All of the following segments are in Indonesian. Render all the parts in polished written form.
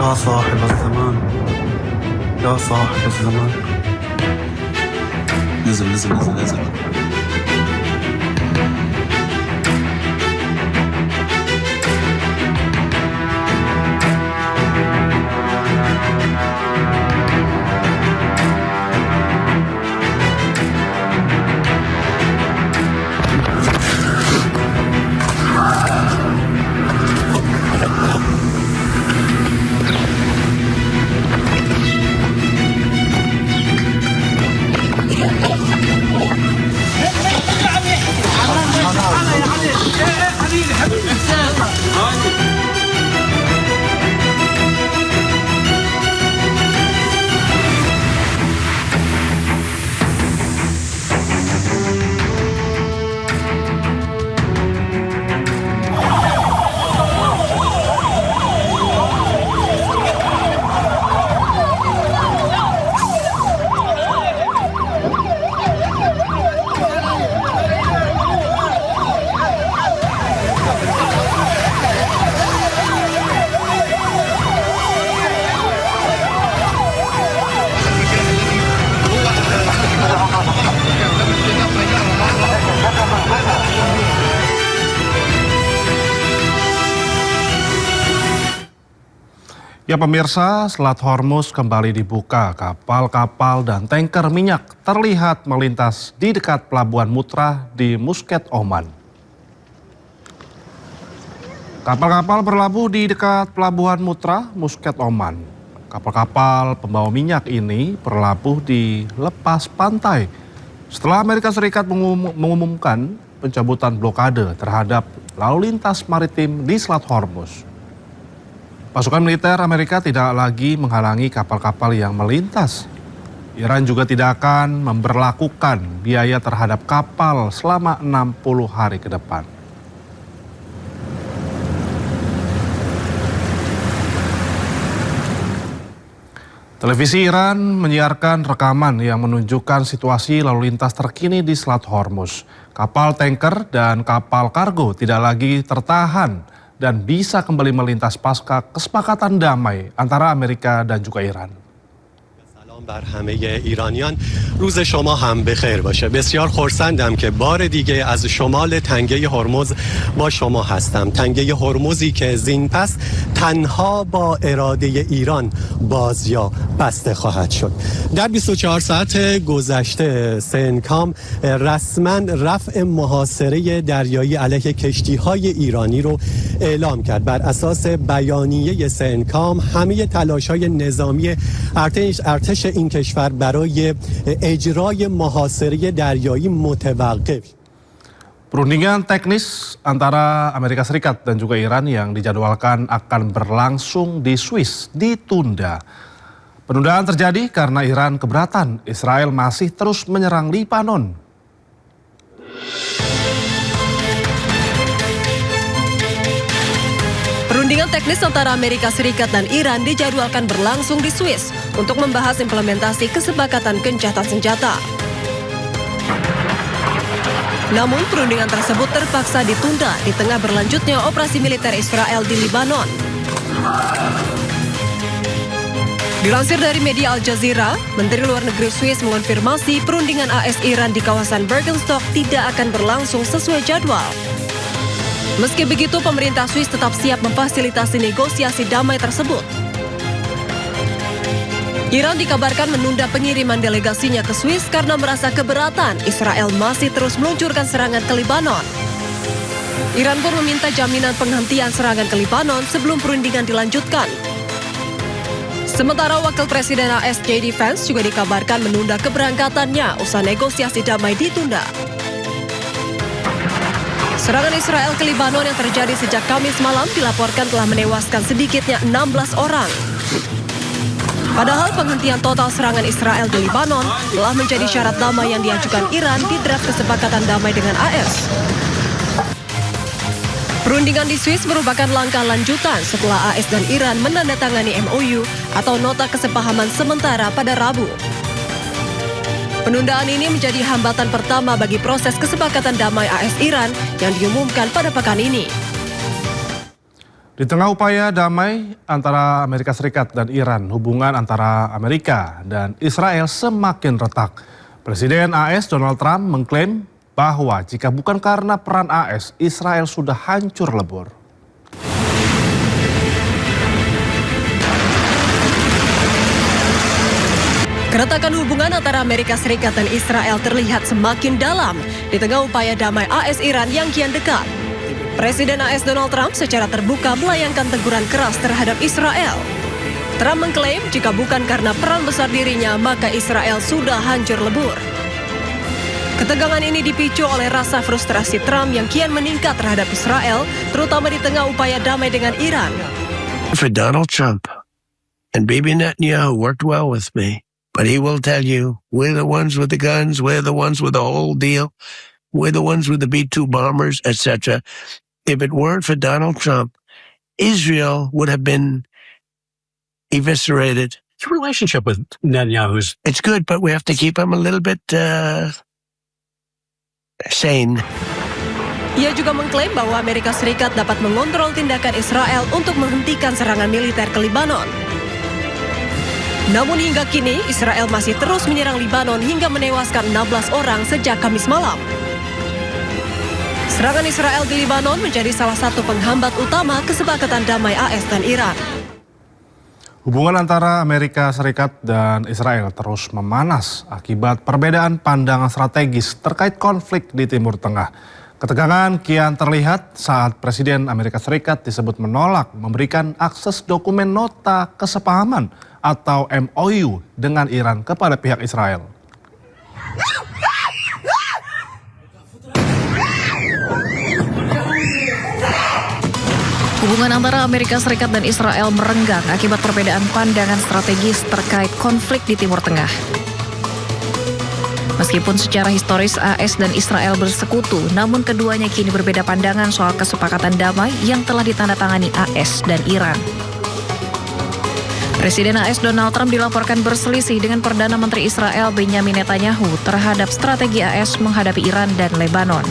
يا صاحب الزمان يا صاحب الزمان. نزل نزل نزل نزل. Ya pemirsa, Selat Hormuz kembali dibuka. Kapal-kapal dan tanker minyak terlihat melintas di dekat Pelabuhan Mutrah di Muscat, Oman. Kapal-kapal berlabuh di dekat Pelabuhan Mutrah, Muscat, Oman. Kapal-kapal pembawa minyak ini berlabuh di lepas pantai setelah Amerika Serikat mengumumkan pencabutan blokade terhadap lalu lintas maritim di Selat Hormuz. Pasukan militer Amerika tidak lagi menghalangi kapal-kapal yang melintas. Iran juga tidak akan memberlakukan biaya terhadap kapal selama 60 hari ke depan. Televisi Iran menyiarkan rekaman yang menunjukkan situasi lalu lintas terkini di Selat Hormuz. Kapal tanker dan kapal kargo tidak lagi tertahan dan bisa kembali melintas pasca kesepakatan damai antara Amerika dan juga Iran. بر همه ایرانیان روز شما هم بخیر باشه. بسیار خرسندم که بار دیگه از شمال تنگه هرمز با شما هستم. تنگه هرمزی که زین پس تنها با اراده ایران باز یا بسته خواهد شد. در 24 ساعت گذشته سنکام رسما رفع محاصره دریایی علیه کشتی‌های ایرانی رو اعلام کرد. بر اساس بیانیه سنکام همه تلاش‌های نظامی ارتش این کشور برای اجرای محاصره دریایی متوقف. Perundingan teknis antara Amerika Serikat dan juga Iran yang dijadwalkan akan berlangsung di Swiss ditunda. Penundaan terjadi karena Iran keberatan Israel masih terus menyerang Lebanon. Perundingan teknis antara Amerika Serikat dan Iran dijadwalkan berlangsung di Swiss untuk membahas implementasi kesepakatan gencatan senjata. Namun perundingan tersebut terpaksa ditunda di tengah berlanjutnya operasi militer Israel di Lebanon. Dilansir dari media Al Jazeera, Menteri Luar Negeri Swiss mengonfirmasi perundingan AS-Iran di kawasan Bergenstock tidak akan berlangsung sesuai jadwal. Meski begitu, pemerintah Swiss tetap siap memfasilitasi negosiasi damai tersebut. Iran dikabarkan menunda pengiriman delegasinya ke Swiss karena merasa keberatan Israel masih terus meluncurkan serangan ke Lebanon. Iran pun meminta jaminan penghentian serangan ke Lebanon sebelum perundingan dilanjutkan. Sementara Wakil Presiden AS JD Vance juga dikabarkan menunda keberangkatannya usai negosiasi damai ditunda. Serangan Israel ke Lebanon yang terjadi sejak Kamis malam dilaporkan telah menewaskan sedikitnya 16 orang. Padahal penghentian total serangan Israel di Lebanon telah menjadi syarat damai yang diajukan Iran di draft kesepakatan damai dengan AS. Perundingan di Swiss merupakan langkah lanjutan setelah AS dan Iran menandatangani MOU atau Nota Kesepahaman Sementara pada Rabu. Penundaan ini menjadi hambatan pertama bagi proses kesepakatan damai AS Iran yang diumumkan pada pekan ini. Di tengah upaya damai antara Amerika Serikat dan Iran, hubungan antara Amerika dan Israel semakin retak. Presiden AS Donald Trump mengklaim bahwa jika bukan karena peran AS, Israel sudah hancur lebur. Keretakan hubungan antara Amerika Serikat dan Israel terlihat semakin dalam di tengah upaya damai AS-Iran yang kian dekat. Presiden AS Donald Trump secara terbuka melayangkan teguran keras terhadap Israel. Trump mengklaim jika bukan karena peran besar dirinya, maka Israel sudah hancur lebur. Ketegangan ini dipicu oleh rasa frustrasi Trump yang kian meningkat terhadap Israel, terutama di tengah upaya damai dengan Iran. For Donald Trump and Bibi Netanyahu worked well with me, but he will tell you, we're the ones with the guns, we're the ones with the whole deal, we're the ones with the B-2 bombers, etc. If it weren't for Donald Trump, Israel would have been eviscerated. Your relationship with Netanyahu's It's good, but we have to keep him a little bit sane. Ia juga mengklaim bahwa Amerika Serikat dapat mengontrol tindakan Israel untuk menghentikan serangan militer ke Libanon. Namun hingga kini, Israel masih terus menyerang Libanon hingga menewaskan 16 orang sejak Kamis malam. Serangan Israel di Libanon menjadi salah satu penghambat utama kesepakatan damai AS dan Iran. Hubungan antara Amerika Serikat dan Israel terus memanas akibat perbedaan pandangan strategis terkait konflik di Timur Tengah. Ketegangan kian terlihat saat Presiden Amerika Serikat disebut menolak memberikan akses dokumen nota kesepahaman atau MOU dengan Iran kepada pihak Israel. Hubungan antara Amerika Serikat dan Israel merenggang akibat perbedaan pandangan strategis terkait konflik di Timur Tengah. Meskipun secara historis AS dan Israel bersekutu, namun keduanya kini berbeda pandangan soal kesepakatan damai yang telah ditandatangani AS dan Iran. Presiden AS Donald Trump dilaporkan berselisih dengan Perdana Menteri Israel Benjamin Netanyahu terhadap strategi AS menghadapi Iran dan Lebanon.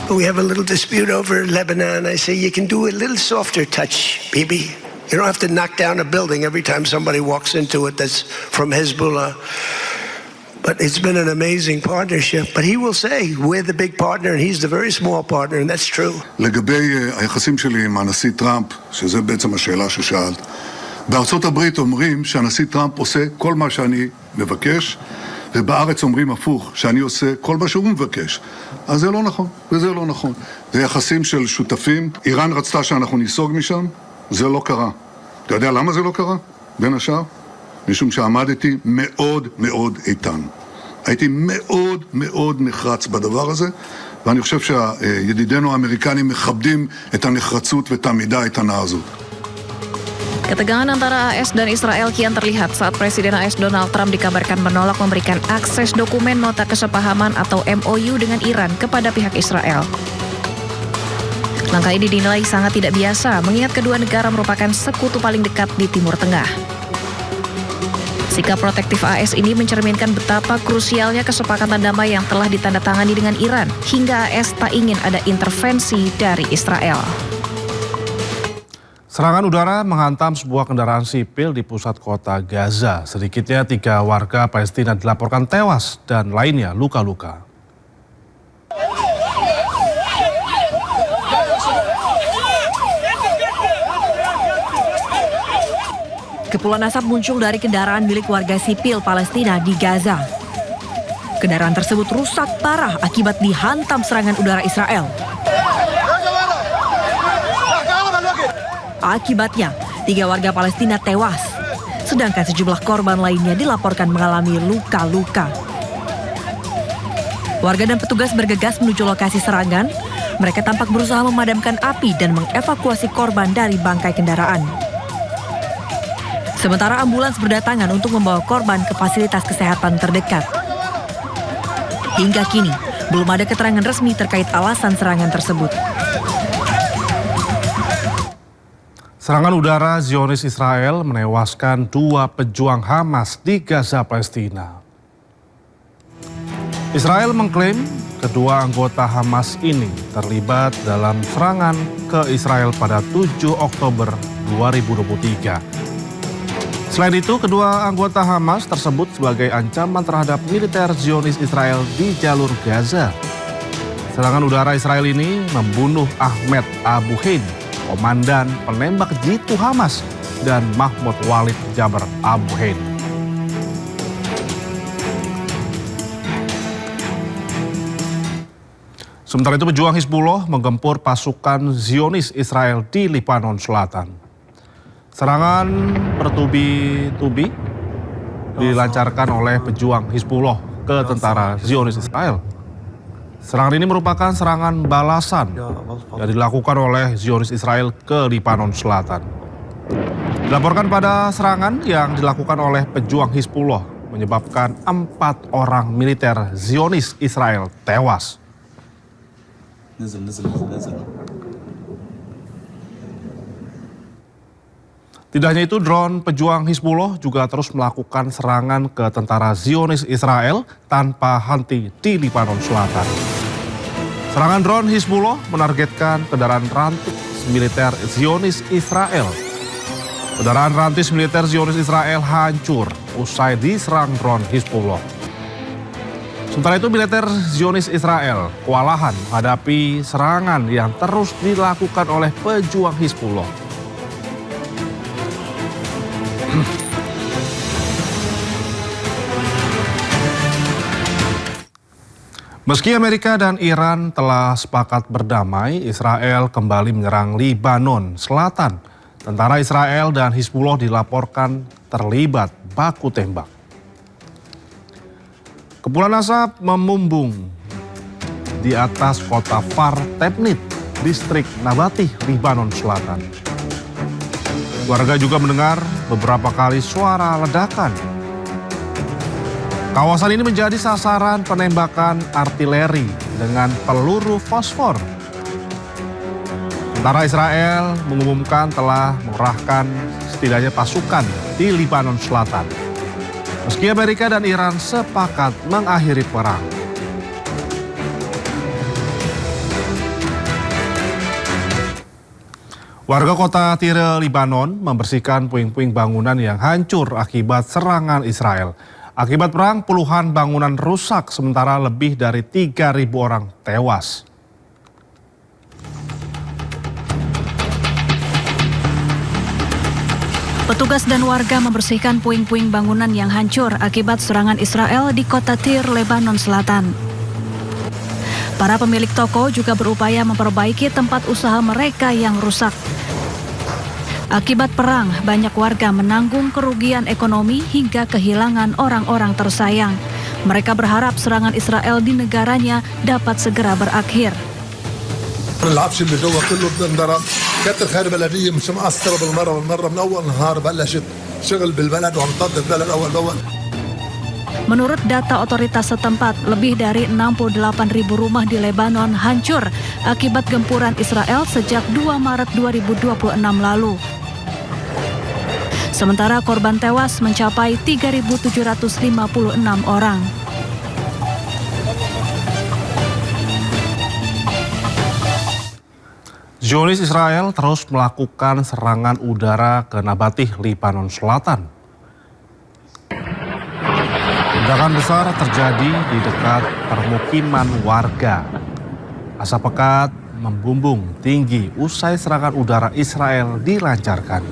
We have a little dispute over Lebanon. I say you can do a little softer touch, Bibi. You don't have to knock down a building every time somebody walks into it that's from Hezbollah. But it's been an amazing partnership. But he will say, we're the big partner and he's the very small partner, and that's true. לגבי היחסים שלי עם הנשיא טראמפ, שזה בעצם השאלה ששאלת, בארצות הברית אומרים שהנשיא טראמפ עושה כל מה שאני מבקש, ובארץ אומרים הפוך, שאני עושה כל מה שהוא מבקש. אז זה לא נכון, וזה לא נכון. זה יחסים של שותפים. איראן רצתה שאנחנו ניסוג משם, זה לא קרה. אתה יודע למה זה לא קרה? בין השאר? משום שעמדתי מאוד מאוד איתן. הייתי מאוד מאוד נחרץ בדבר הזה, ואני חושב שידידינו האמריקנים מכבדים את הנחרצות ואת העמידה האיתנה הזאת. Ketegangan antara AS dan Israel kian terlihat saat Presiden AS Donald Trump dikabarkan menolak memberikan akses dokumen nota kesepahaman atau MOU dengan Iran kepada pihak Israel. Langkah ini dinilai sangat tidak biasa mengingat kedua negara merupakan sekutu paling dekat di Timur Tengah. Sikap protektif AS ini mencerminkan betapa krusialnya kesepakatan damai yang telah ditandatangani dengan Iran hingga AS tak ingin ada intervensi dari Israel. Serangan udara menghantam sebuah kendaraan sipil di pusat kota Gaza. Sedikitnya 3 warga Palestina dilaporkan tewas dan lainnya luka-luka. Kepulan asap muncul dari kendaraan milik warga sipil Palestina di Gaza. Kendaraan tersebut rusak parah akibat dihantam serangan udara Israel. Akibatnya, 3 warga Palestina tewas, sedangkan sejumlah korban lainnya dilaporkan mengalami luka-luka. Warga dan petugas bergegas menuju lokasi serangan. Mereka tampak berusaha memadamkan api dan mengevakuasi korban dari bangkai kendaraan. Sementara ambulans berdatangan untuk membawa korban ke fasilitas kesehatan terdekat. Hingga kini, belum ada keterangan resmi terkait alasan serangan tersebut. Serangan udara Zionis Israel menewaskan 2 pejuang Hamas di Gaza, Palestina. Israel mengklaim kedua anggota Hamas ini terlibat dalam serangan ke Israel pada 7 Oktober 2023. Selain itu, kedua anggota Hamas tersebut sebagai ancaman terhadap militer Zionis Israel di jalur Gaza. Serangan udara Israel ini membunuh Ahmed Abu Hein, komandan penembak jitu Hamas, dan Mahmoud Walid Jaber Abu Hein. Sementara itu, pejuang Hizbullah menggempur pasukan Zionis Israel di Lebanon Selatan. Serangan bertubi-tubi dilancarkan oleh pejuang Hizbullah ke tentara Zionis Israel. Serangan ini merupakan serangan balasan yang dilakukan oleh Zionis Israel ke Lebanon Selatan. Dilaporkan pada serangan yang dilakukan oleh pejuang Hizbullah menyebabkan 4 orang militer Zionis Israel tewas. Tidak hanya itu, drone pejuang Hizbullah juga terus melakukan serangan ke tentara Zionis Israel tanpa henti di Lebanon Selatan. Serangan drone Hizbullah menargetkan kendaraan rantis militer Zionis Israel. Kendaraan rantis militer Zionis Israel hancur usai diserang drone Hizbullah. Sementara itu, militer Zionis Israel kewalahan menghadapi serangan yang terus dilakukan oleh pejuang Hizbullah. Meski Amerika dan Iran telah sepakat berdamai, Israel kembali menyerang Lebanon Selatan. Tentara Israel dan Hizbullah dilaporkan terlibat baku tembak. Kepulan asap memumbung di atas kota Far Tebnit, distrik Nabatih, Lebanon Selatan. Warga juga mendengar beberapa kali suara ledakan. Kawasan ini menjadi sasaran penembakan artileri dengan peluru fosfor. Tentara Israel mengumumkan telah mengerahkan setidaknya pasukan di Lebanon Selatan. Meski Amerika dan Iran sepakat mengakhiri perang. Warga kota Tire, Lebanon membersihkan puing-puing bangunan yang hancur akibat serangan Israel. Akibat perang, puluhan bangunan rusak sementara lebih dari 3.000 orang tewas. Petugas dan warga membersihkan puing-puing bangunan yang hancur akibat serangan Israel di kota Tyre, Lebanon Selatan. Para pemilik toko juga berupaya memperbaiki tempat usaha mereka yang rusak. Akibat perang, banyak warga menanggung kerugian ekonomi hingga kehilangan orang-orang tersayang. Mereka berharap serangan Israel di negaranya dapat segera berakhir. العفش اللي جوا كله بتنضرب كانت الخير بلديه مش مقصره بالمره من اول نهار بلشت شغل بالبلد وعم تنظف البلد اول باول. Menurut data otoritas setempat, lebih dari 68.000 rumah di Lebanon hancur akibat gempuran Israel sejak 2 Maret 2026 lalu. Sementara korban tewas mencapai 3.756 orang. Zionis Israel terus melakukan serangan udara ke Nabatih, Lebanon Selatan. Ledakan besar terjadi di dekat permukiman warga. Asap pekat membumbung tinggi usai serangan udara Israel dilancarkan.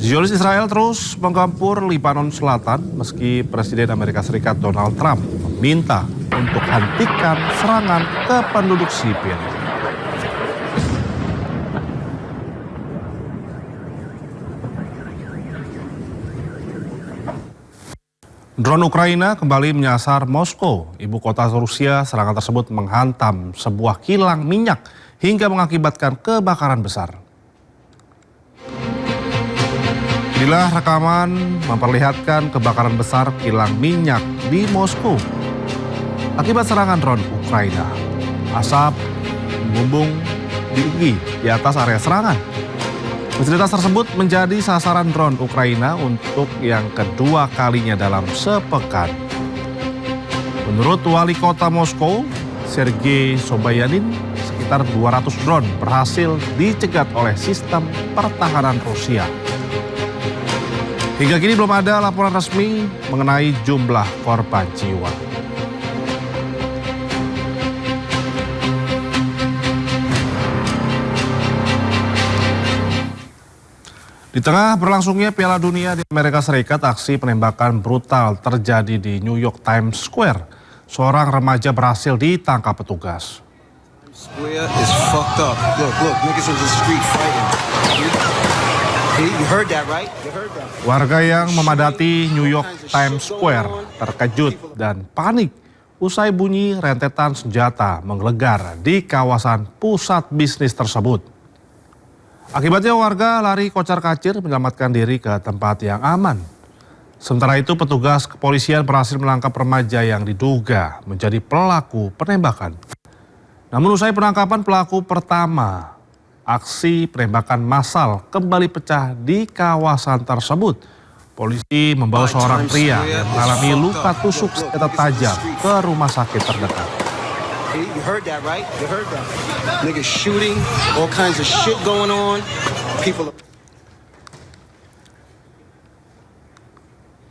Zionis Israel terus menggempur Lebanon Selatan meski Presiden Amerika Serikat Donald Trump meminta untuk hentikan serangan ke penduduk sipil. Drone Ukraina kembali menyasar Moskow, ibu kota Rusia. Serangan tersebut menghantam sebuah kilang minyak hingga mengakibatkan kebakaran besar. Inilah rekaman memperlihatkan kebakaran besar kilang minyak di Moskow akibat serangan drone Ukraina. Asap membumbung tinggi di atas area serangan. Fasilitas tersebut menjadi sasaran drone Ukraina untuk yang kedua kalinya dalam sepekan. Menurut Wali Kota Moskow, Sergei Sobyanin, sekitar 200 drone berhasil dicegat oleh sistem pertahanan Rusia. Hingga kini belum ada laporan resmi mengenai jumlah korban jiwa. Di tengah berlangsungnya Piala Dunia di Amerika Serikat, aksi penembakan brutal terjadi di New York Times Square. Seorang remaja berhasil ditangkap petugas. Square is fucked up. Look, niggas in the street fighting. You heard that, right? You heard that. Warga yang memadati New York Times Square terkejut dan panik usai bunyi rentetan senjata menggelegar di kawasan pusat bisnis tersebut. Akibatnya warga lari kocar-kacir menyelamatkan diri ke tempat yang aman. Sementara itu petugas kepolisian berhasil menangkap remaja yang diduga menjadi pelaku penembakan. Namun usai penangkapan pelaku pertama, aksi penembakan massal kembali pecah di kawasan tersebut. Polisi membawa seorang pria yang mengalami luka tusuk senjata tajam ke rumah sakit terdekat. You heard that, right? You heard that. Niggas shooting, all kinds of shit going on. People